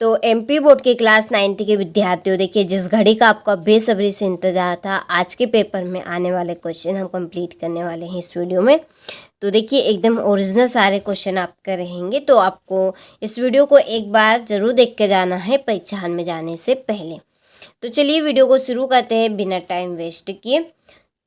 तो MP board के class 9th के विद्यार्थियों, देखिए जिस घड़ी का आपका बेसब्री से इंतजार था, आज के पेपर में आने वाले क्वेश्चन हम कंप्लीट करने वाले हैं इस वीडियो में। तो देखिए एकदम ओरिजिनल सारे क्वेश्चन आपके रहेंगे, तो आपको इस वीडियो को एक बार ज़रूर देख के जाना है परीक्षा हॉल में जाने से पहले। तो चलिए वीडियो को शुरू करते हैं बिना टाइम वेस्ट किए।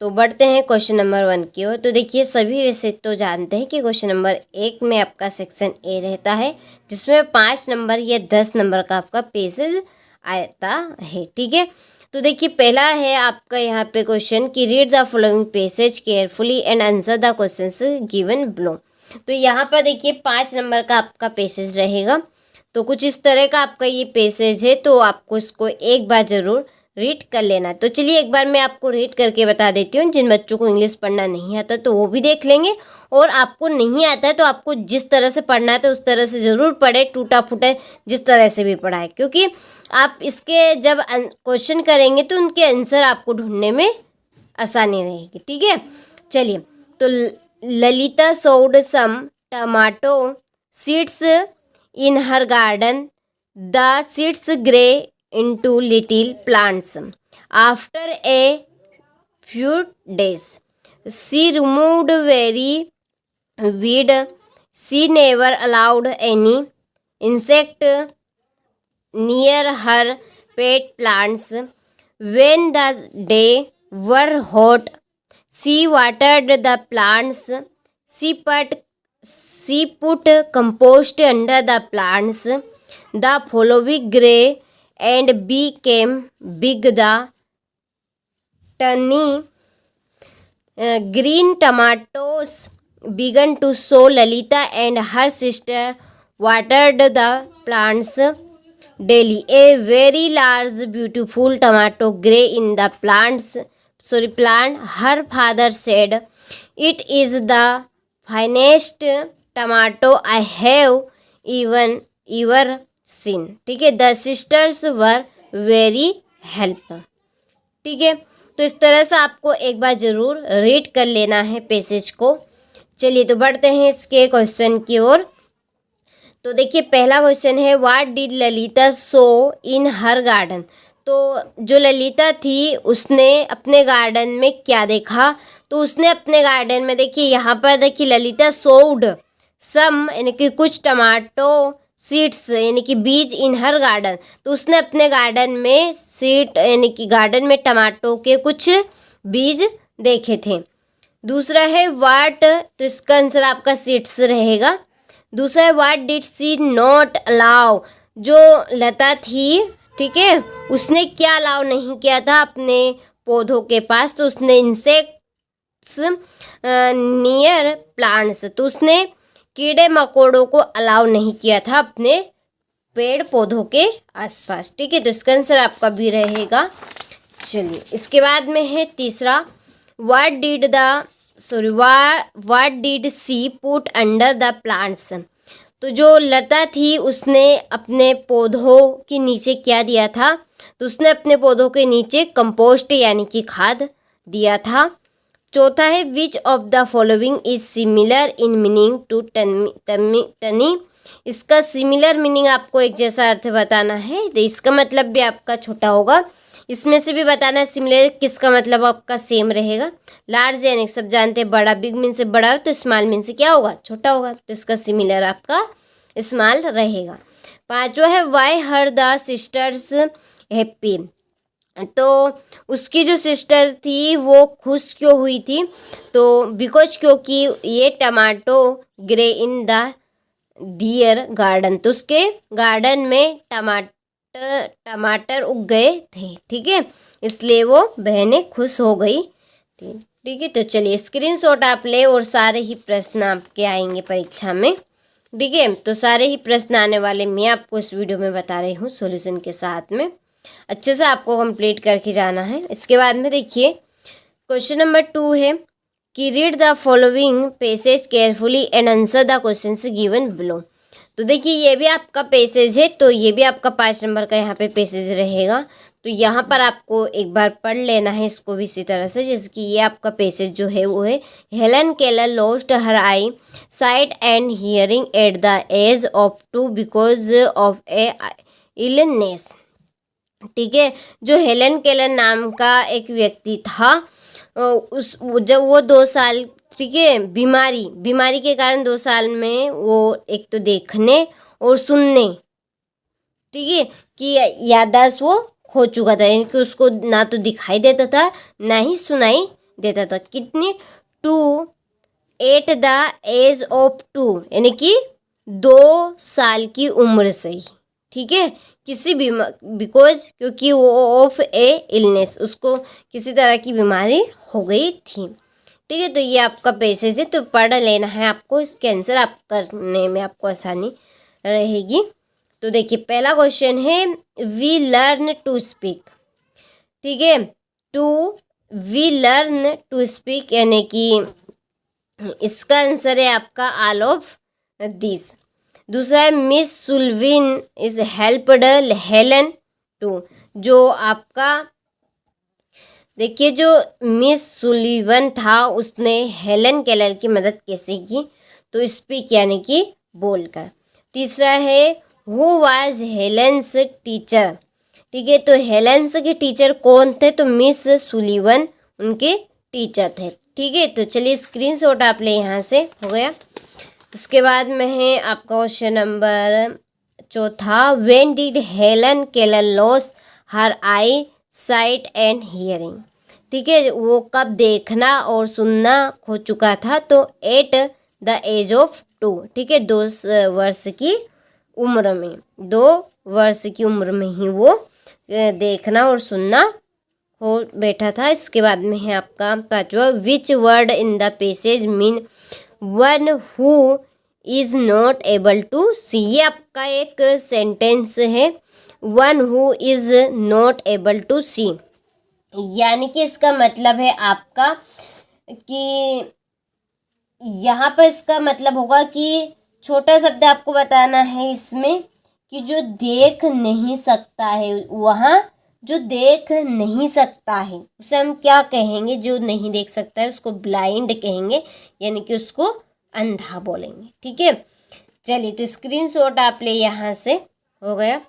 तो बढ़ते हैं क्वेश्चन नंबर 1 की ओर। तो देखिए सभी वैसे तो जानते हैं कि क्वेश्चन नंबर 1 में आपका सेक्शन ए रहता है, जिसमें 5 नंबर या 10 नंबर का आपका पेजेज आता है। ठीक है, तो देखिए पहला है आपका यहाँ पे क्वेश्चन कि read the following passage carefully and answer the questions given below. तो यहाँ पर देखिए 5 नंबर का आपका पैसेज रहेगा। तो कुछ इस तरह का आपका ये पैसेज है, तो आपको इसको एक बार ज़रूर रीड कर लेना। तो चलिए एक बार मैं आपको रीड करके बता देती हूँ। जिन बच्चों को इंग्लिश पढ़ना नहीं आता तो वो भी देख लेंगे, और आपको नहीं आता है तो आपको जिस तरह से पढ़ना है तो उस तरह से ज़रूर पढ़े, टूटा फूटा जिस तरह से भी पढ़ाए, क्योंकि आप इसके जब क्वेश्चन करेंगे तो उनके आंसर आपको ढूंढने में आसानी रहेगी। ठीक है, चलिए। तो Lalita sowed some tomato seeds in her garden, the seeds grew into little plants. After a few days, she removed very weed. She never allowed any insect near her pet plants. When the days were hot, she watered the plants. She put compost under the plants. The following gray and became big. The tiny green tomatoes began to show. Lalita and her sister watered the plants daily. A very large beautiful tomato grew in the plant. Her father said, "It is the finest tomato I have ever seen." ठीक है, the sisters were very help. ठीक है, तो इस तरह से आपको एक बार ज़रूर रीड कर लेना है पैसेज को। चलिए तो बढ़ते हैं इसके क्वेश्चन की ओर। तो देखिए पहला क्वेश्चन है what did Lalita so in her garden. तो जो ललिता थी उसने अपने गार्डन में क्या देखा। तो उसने अपने गार्डन में देखिए यहाँ पर देखिए ललिता सोड सम यानी कि कुछ टमाटो सीड्स यानी कि बीज इन हर गार्डन। तो उसने अपने गार्डन में सीड यानी कि गार्डन में टमाटो के कुछ बीज देखे थे। दूसरा है वाट, तो इसका आंसर आपका सीड्स रहेगा। दूसरा है what did she not allow, जो लता थी ठीक है उसने क्या अलाउ नहीं किया था अपने पौधों के पास। तो उसने इंसेक्ट्स नियर प्लांट्स, तो उसने कीड़े मकोड़ों को अलाउ नहीं किया था अपने पेड़ पौधों के आसपास। ठीक है, तो इसका आंसर आपका भी रहेगा। चलिए इसके बाद में है तीसरा what did she put under the plants. तो जो लता थी उसने अपने पौधों के नीचे क्या दिया था। तो उसने अपने पौधों के नीचे कंपोस्ट यानी कि खाद दिया था। चौथा है which of the following is similar in meaning to tiny. इसका सिमिलर मीनिंग आपको एक जैसा अर्थ बताना है, तो इसका मतलब भी आपका छोटा होगा। इसमें से भी बताना है सिमिलर किसका मतलब आपका सेम रहेगा। लार्ज यानी सब जानते हैं बड़ा, बिग मीन से बड़ा, तो स्मॉल मीन से क्या होगा छोटा होगा, तो इसका सिमिलर आपका स्मॉल रहेगा। पांचवा है why were the sisters happy. तो उसकी जो सिस्टर थी वो खुश क्यों हुई थी। तो बिकॉज क्योंकि ये tomato grew in the their garden, तो उसके गार्डन में टमाटर उग गए थे। ठीक है, इसलिए वो बहनें खुश हो गई थी। ठीक है, तो चलिए स्क्रीनशॉट आप ले और सारे ही प्रश्न आपके आएंगे परीक्षा में। ठीक है, तो सारे ही प्रश्न आने वाले मैं आपको इस वीडियो में बता रही हूँ सॉल्यूशन के साथ में। अच्छे से आपको कंप्लीट करके जाना है। इसके बाद में देखिए क्वेश्चन नंबर 2 है कि read the following passage carefully and answer the questions given below. तो देखिए ये भी आपका पैसेज है, तो ये भी आपका 5 नंबर का यहाँ पे पैसेज रहेगा। तो यहाँ पर आपको एक बार पढ़ लेना है इसको भी इसी तरह से, जैसे कि ये आपका पैसेज जो है वो है Helen Keller lost her eye sight and hearing at the age of 2 because of a illness. ठीक है, जो हेलन केलर नाम का एक व्यक्ति था, जब वो 2 साल, ठीक है, बीमारी के कारण 2 साल में वो एक तो देखने और सुनने, ठीक है, कि याददाश्त वो खो चुका था, यानी कि उसको ना तो दिखाई देता था ना ही सुनाई देता था। कितनी? 2 एट द एज ऑफ 2, यानी कि 2 साल की उम्र से ही, ठीक है, किसी बिकॉज, क्योंकि वो ऑफ ए इलनेस, उसको किसी तरह की बीमारी हो गई थी। ठीक है, तो ये आपका पैसेज है, तो पढ़ लेना है आपको, इसके आंसर आप करने में आपको आसानी रहेगी। तो देखिए पहला क्वेश्चन है वी लर्न टू स्पीक। ठीक है, वी लर्न टू स्पीक, यानी कि इसका आंसर है आपका ऑल ऑफ दिस। दूसरा है Miss Sullivan is helped Helen to, जो आपका देखिए जो मिस सुलिवन था उसने हेलन केलर की मदद कैसे की? तो स्पीक यानी कि बोलकर। तीसरा है हु वाज हेलेंस टीचर। ठीक है, तो हेलेंस के टीचर कौन थे? तो मिस सुलिवन उनके टीचर थे। ठीक है, तो चलिए स्क्रीनशॉट आप ले, यहाँ से हो गया। इसके बाद में है आपका क्वेश्चन नंबर चौथा, when did Helen Keller loss her eye sight and hearing. ठीक है, वो कब देखना और सुनना खो चुका था? तो एट द एज ऑफ 2। ठीक है, 2 वर्ष की उम्र में, 2 वर्ष की उम्र में ही वो देखना और सुनना हो बैठा था। इसके बाद में है आपका पांचवा, which word in the passage mean one who is not able to see. ये आपका एक सेंटेंस है, one who is not able to see, यानी कि इसका मतलब है आपका कि यहाँ पर इसका मतलब होगा कि छोटा शब्द आपको बताना है इसमें कि जो देख नहीं सकता है, वहाँ जो देख नहीं सकता है उसे हम क्या कहेंगे? जो नहीं देख सकता है उसको ब्लाइंड कहेंगे, यानी कि उसको अंधा बोलेंगे। ठीक है, चलिए तो स्क्रीनशॉट आप ले, यहाँ से हो गया।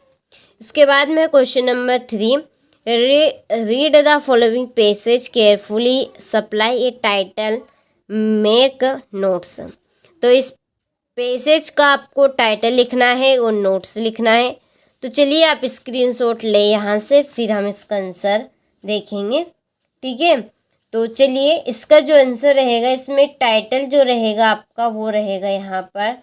इसके बाद में question number 3, read the following passage carefully, supply A title, make notes. तो इस पैसेज का आपको टाइटल लिखना है और नोट्स लिखना है। तो चलिए आप स्क्रीनशॉट ले यहाँ से, फिर हम इसका आंसर देखेंगे। ठीक है, तो चलिए इसका जो आंसर रहेगा, इसमें टाइटल जो रहेगा आपका वो रहेगा यहाँ पर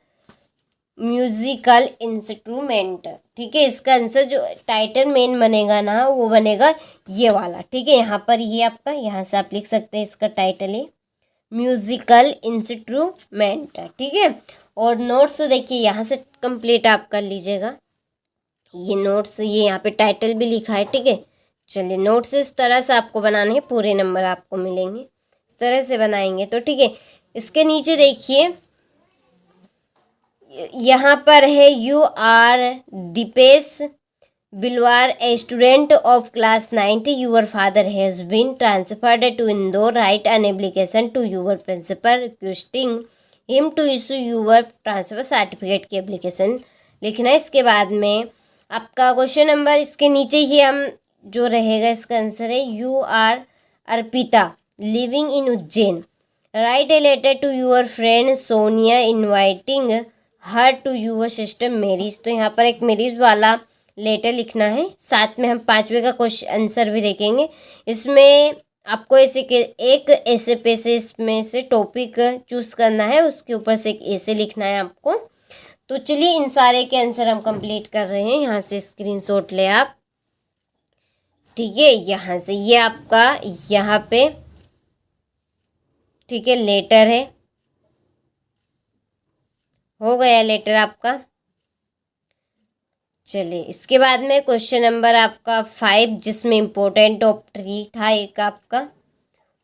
म्यूजिकल इंस्ट्रूमेंट। ठीक है, इसका आंसर जो टाइटल मेन बनेगा ना, वो बनेगा ये वाला। ठीक है, यहाँ पर ये आपका, यहाँ से आप लिख सकते हैं इसका टाइटल है म्यूजिकल इंस्ट्रूमेंट। ठीक है, और नोट्स देखिए यहाँ से कंप्लीट आप कर लीजिएगा। ये नोट्स, ये यहाँ पे टाइटल भी लिखा है। ठीक है, चलिए नोट्स इस तरह से आपको बनाने हैं, पूरे नंबर आपको मिलेंगे, इस तरह से बनाएंगे तो। ठीक है, इसके नीचे देखिए यहाँ पर है you are Deepesh Bilwar, a student of class 9, your father has been transferred to Indore, write an application to your principal requesting him to issue your transfer certificate की एप्लीकेशन लिखना है। इसके बाद में आपका क्वेश्चन नंबर, इसके नीचे ही हम जो रहेगा इसका आंसर है you are Arpita living in Ujjain, write a letter to your friend Sonia inviting her to your sister marriage. तो यहाँ पर एक मैरिज वाला लेटर लिखना है। साथ में हम 5वें का क्वेश्चन आंसर भी देखेंगे। इसमें आपको एक ऐसे पैसेज में से टॉपिक चूज करना है, उसके ऊपर से एक ऐसे लिखना है आपको। तो चलिए इन सारे के आंसर हम कंप्लीट कर रहे हैं, यहाँ से स्क्रीनशॉट ले आप। ठीक है, यहाँ से ये आपका यहाँ पे, ठीक है, लेटर है, हो गया लेटर आपका। चलिए इसके बाद में क्वेश्चन नंबर आपका 5, जिसमें इम्पोर्टेंट ऑफ ट्री था एक आपका,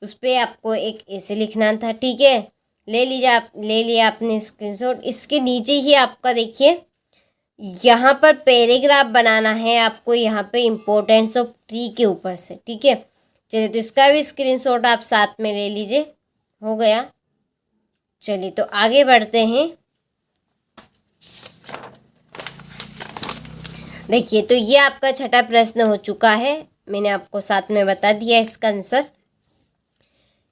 उस पर आपको एक ऐसे लिखना था। ठीक है, ले लिया आपने स्क्रीनशॉट। इसके नीचे ही आपका देखिए यहाँ पर पैराग्राफ बनाना है आपको, यहाँ पे इम्पोर्टेंस ऑफ ट्री के ऊपर से। ठीक है, चलिए तो इसका भी स्क्रीनशॉट आप साथ में ले लीजिए, हो गया। चलिए तो आगे बढ़ते हैं। देखिए, तो ये आपका छठा प्रश्न हो चुका है, मैंने आपको साथ में बता दिया इसका आंसर।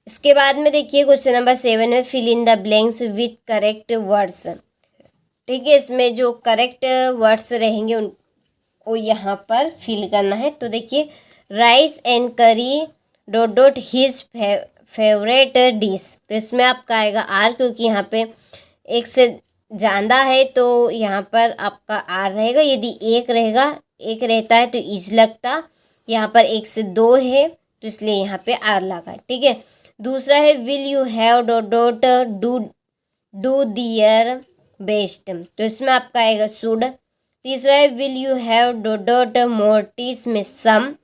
इसके बाद में देखिए क्वेश्चन नंबर 7 में fill in the blanks with correct words. ठीक है, इसमें जो करेक्ट वर्ड्स रहेंगे उनको यहाँ पर फिल करना है। तो देखिए, राइस एंड करी dot dot his favourite dish, तो इसमें आपका आएगा आर, क्योंकि यहाँ पे एक से ज़्यादा है तो यहाँ पर आपका आर रहेगा। यदि एक रहता है तो इज लगता, यहाँ पर एक से दो है तो इसलिए यहाँ पे आर लगा। ठीक है, दूसरा है will you have dot dot do their best, तो इसमें आपका आएगा शुड। तीसरा है will you have dot dot मोर्टिस में सम।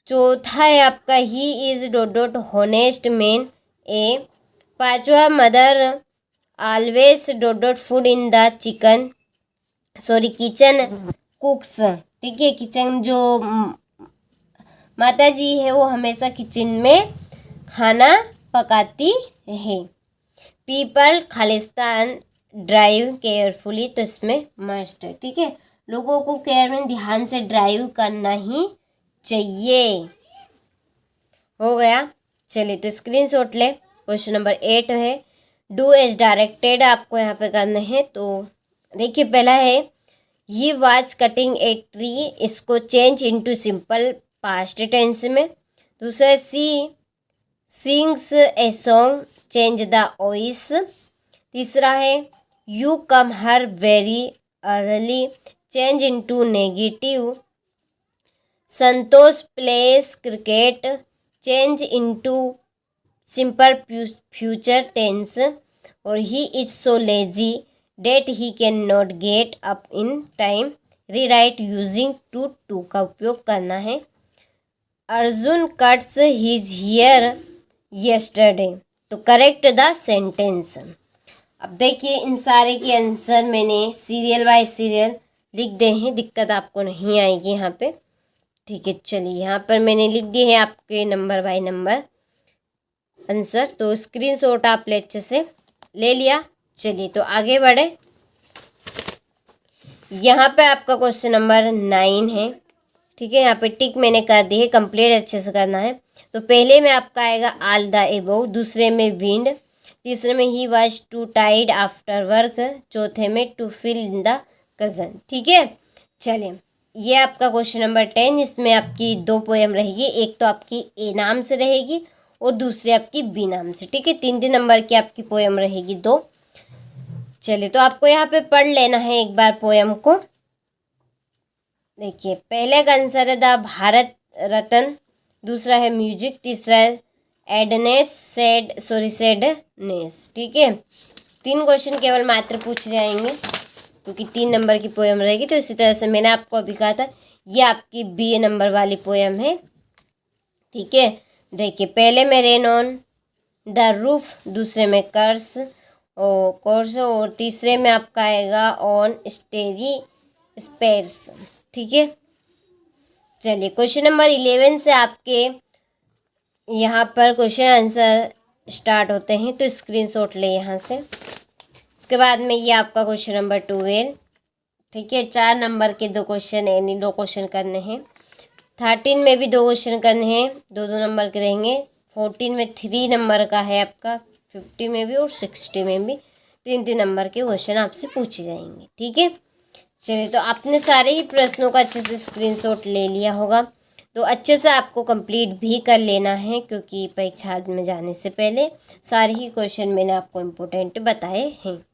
चौथा है आपका he is dot dot honest man a. पांचवा mother always dot dot food in the kitchen cooks. ठीक है, किचन जो माता जी है वो हमेशा किचन में खाना पकाती है। पीपल खालिस्तान ड्राइव केयरफुली, तो इसमें मस्ट। ठीक है, लोगों को केयर में ध्यान से ड्राइव करना ही चाहिए। हो गया, चलिए तो स्क्रीनशॉट ले। क्वेश्चन नंबर 8 है डू एज डायरेक्टेड, आपको यहाँ पे करना है। तो देखिए, पहला है he was cutting a tree, इसको change into simple past tense में। दूसरा she sings a song, change the voice. तीसरा है you come her very early, change into negative. Santosh plays cricket, change into simple future tense. और he is so lazy that he can not get up in time, rewrite using too का उपयोग करना है। Arjun cuts his hair yesterday, तो correct the sentence. अब देखिए, इन सारे के आंसर मैंने सीरियल बाय सीरियल लिख दे हैं, दिक्कत आपको नहीं आएगी यहाँ पे। ठीक है, चलिए यहाँ पर मैंने लिख दिए हैं आपके नंबर बाय नंबर आंसर, तो स्क्रीनशॉट आप अच्छे से ले लिया। चलिए तो आगे बढ़े। यहाँ पे आपका क्वेश्चन नंबर 9 है। ठीक है, यहाँ पे टिक मैंने कर दी है, कंप्लीट अच्छे से करना है। तो पहले में आपका आएगा ऑल द एबोव, दूसरे में विंड, तीसरे में ही वाज टू टाइड आफ्टर वर्क, चौथे में to fill in the cousin. ठीक है, चलिए ये आपका क्वेश्चन नंबर 10, इसमें आपकी 2 पोएम रहेगी, एक तो आपकी ए नाम से रहेगी और दूसरी आपकी बी नाम से। ठीक है, 3 नंबर की आपकी पोएम रहेगी 2। चलिए तो आपको यहाँ पे पढ़ लेना है एक बार पोएम को। देखिए, पहले का आंसर है द भारत रत्न, दूसरा है म्यूजिक, तीसरा है सैडनेस। ठीक है, 3 क्वेश्चन केवल मात्र पूछे जाएंगे क्योंकि 3 नंबर की पोएम रहेगी। तो इसी तरह से मैंने आपको अभी कहा था ये आपकी बी नंबर वाली पोएम है। ठीक है, देखिए, पहले में रेन ऑन द रूफ, दूसरे में कर्स और तीसरे में आपका आएगा ऑन स्टेरी स्पेयर्स। ठीक है, चलिए क्वेश्चन नंबर 11 से आपके यहाँ पर क्वेश्चन आंसर स्टार्ट होते हैं, तो स्क्रीनशॉट ले यहाँ से। इसके बाद में ये आपका क्वेश्चन नंबर 12। ठीक है, 4 नंबर के 2 क्वेश्चन यानी 2 क्वेश्चन करने हैं। 13 में भी 2 क्वेश्चन करने हैं, 2 नंबर के रहेंगे। 14 में 3 नंबर का है आपका, 50 में भी और 60 में भी 3 नंबर के क्वेश्चन आपसे पूछे जाएंगे। ठीक है, चलिए तो आपने सारे ही प्रश्नों का अच्छे से स्क्रीनशॉट ले लिया होगा, तो अच्छे से आपको कंप्लीट भी कर लेना है क्योंकि परीक्षा में जाने से पहले सारे ही क्वेश्चन मैंने आपको इम्पोर्टेंट बताए हैं।